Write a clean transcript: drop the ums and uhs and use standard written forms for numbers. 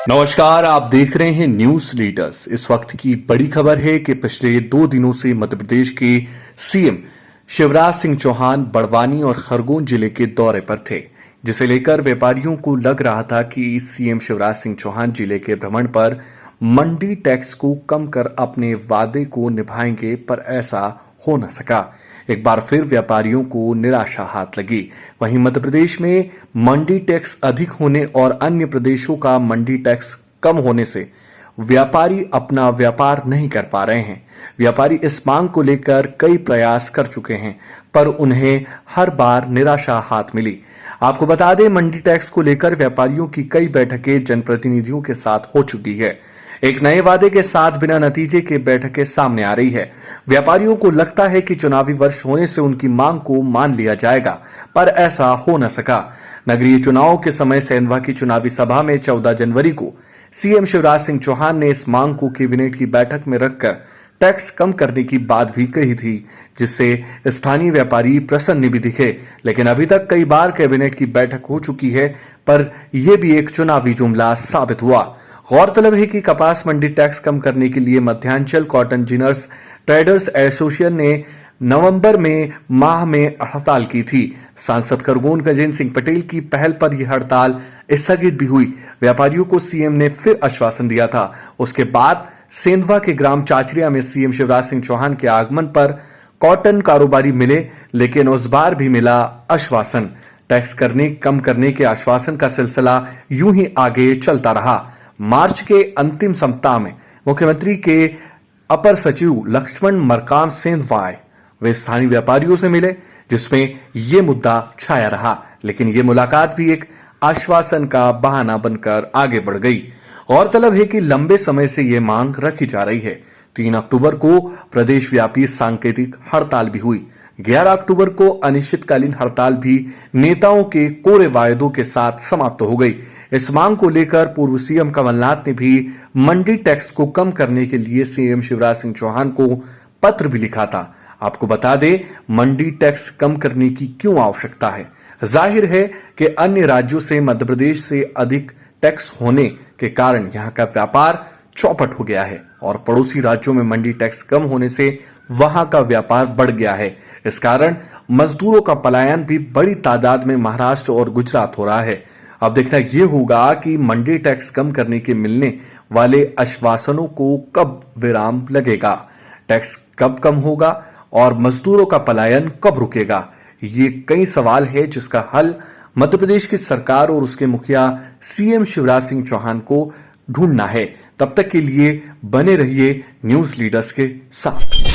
नमस्कार, आप देख रहे हैं न्यूज लीडर्स। इस वक्त की बड़ी खबर है कि पिछले 2 दिनों से मध्य प्रदेश के सीएम शिवराज सिंह चौहान बड़वानी और खरगोन जिले के दौरे पर थे, जिसे लेकर व्यापारियों को लग रहा था कि सीएम शिवराज सिंह चौहान जिले के भ्रमण पर मंडी टैक्स को कम कर अपने वादे को निभाएंगे, पर ऐसा हो न सका। एक बार फिर व्यापारियों को निराशा हाथ लगी। वहीं मध्य प्रदेश में मंडी टैक्स अधिक होने और अन्य प्रदेशों का मंडी टैक्स कम होने से व्यापारी अपना व्यापार नहीं कर पा रहे हैं। व्यापारी इस मांग को लेकर कई प्रयास कर चुके हैं, पर उन्हें हर बार निराशा हाथ मिली। आपको बता दें, मंडी टैक्स को लेकर व्यापारियों की कई बैठकें जनप्रतिनिधियों के साथ हो चुकी है। एक नए वादे के साथ बिना नतीजे के बैठकें सामने आ रही है। व्यापारियों को लगता है कि चुनावी वर्ष होने से उनकी मांग को मान लिया जाएगा, पर ऐसा हो न सका। नगरीय चुनाव के समय सेंधवा की चुनावी सभा में 14 जनवरी को सीएम शिवराज सिंह चौहान ने इस मांग को कैबिनेट की बैठक में रखकर टैक्स कम करने की बात भी कही थी, जिससे स्थानीय व्यापारी प्रसन्न भी दिखे। लेकिन अभी तक कई बार कैबिनेट की बैठक हो चुकी है, पर यह भी एक चुनावी जुमला साबित हुआ। गौरतलब है कि कपास मंडी टैक्स कम करने के लिए Madhyanchal cotton ginners traders association ने नवंबर में माह में हड़ताल की थी। सांसद खरगोन गजेंद्र सिंह पटेल की पहल पर यह हड़ताल स्थगित भी हुई। व्यापारियों को सीएम ने फिर आश्वासन दिया था। उसके बाद सेंधवा के ग्राम चाचरिया में सीएम शिवराज सिंह चौहान के आगमन पर कॉटन कारोबारी मिले, लेकिन उस बार भी मिला आश्वासन। टैक्स कम करने के आश्वासन का सिलसिला यूं ही आगे चलता रहा। मार्च के अंतिम सप्ताह में मुख्यमंत्री के अपर सचिव लक्ष्मण मरकाम सेंधवा आए। वे स्थानीय व्यापारियों से मिले, जिसमें यह मुद्दा छाया रहा, लेकिन यह मुलाकात भी एक आश्वासन का बहाना बनकर आगे बढ़ गई। गौरतलब है कि लंबे समय से यह मांग रखी जा रही है। 3 अक्टूबर को प्रदेश व्यापी सांकेतिक हड़ताल भी हुई। 11 अक्टूबर को अनिश्चितकालीन हड़ताल भी नेताओं के कोरे वायदों के साथ समाप्त हो गई। इस मांग को लेकर पूर्व सीएम कमलनाथ ने भी मंडी टैक्स को कम करने के लिए सीएम शिवराज सिंह चौहान को पत्र भी लिखा था। आपको बता दें, मंडी टैक्स कम करने की क्यों आवश्यकता है। जाहिर है कि अन्य राज्यों से मध्य प्रदेश से अधिक टैक्स होने के कारण यहां का व्यापार चौपट हो गया है और पड़ोसी राज्यों में मंडी टैक्स कम होने से वहां का व्यापार बढ़ गया है। इस कारण मजदूरों का पलायन भी बड़ी तादाद में महाराष्ट्र और गुजरात हो रहा है। अब देखना यह होगा कि मंडी टैक्स कम करने के मिलने वाले आश्वासनों को कब विराम लगेगा, टैक्स कब कम होगा और मजदूरों का पलायन कब रुकेगा। ये कई सवाल है जिसका हल मध्य प्रदेश की सरकार और उसके मुखिया सीएम शिवराज सिंह चौहान को ढूंढना है। तब तक के लिए बने रहिए न्यूज लीडर्स के साथ।